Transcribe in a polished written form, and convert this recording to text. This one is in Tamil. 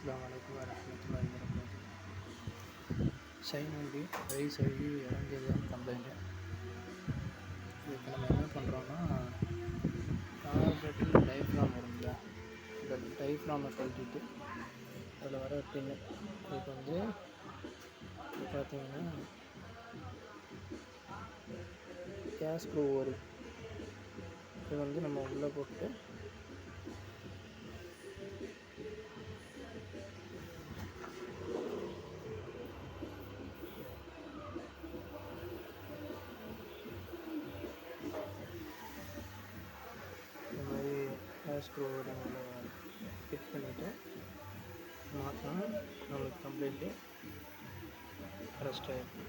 அஸ்ஸலாமு அலைக்கும் வரஹ்மத்துல்லாஹி வபரகாத்துஹு. ஷைன் வண்டி ரைஸ் ஆகி இறங்கியதுன்னு கம்ப்ளைண்ட்டு. இதுக்கு நம்ம என்ன பண்ணுறோன்னா, கார்பரேட்டரில் டைஃப்ராம் வரும்ல, இந்த டைஃப்ராமை கழட்டிட்டு அதில் வர பின்னு இதுக்கு வந்து பார்த்தீங்கன்னா கேஸ் க்ரூ வரும். இது வந்து நம்ம உள்ளே போட்டு இந்த மாதிரி கேஸ் க்ரூவோட நம்ம ஃபிட் பண்ணிவிட்டு மாற்றினா நம்மளுக்கு கம்ப்ளீட்லி ரெஸ்ட் ஆகிடும்.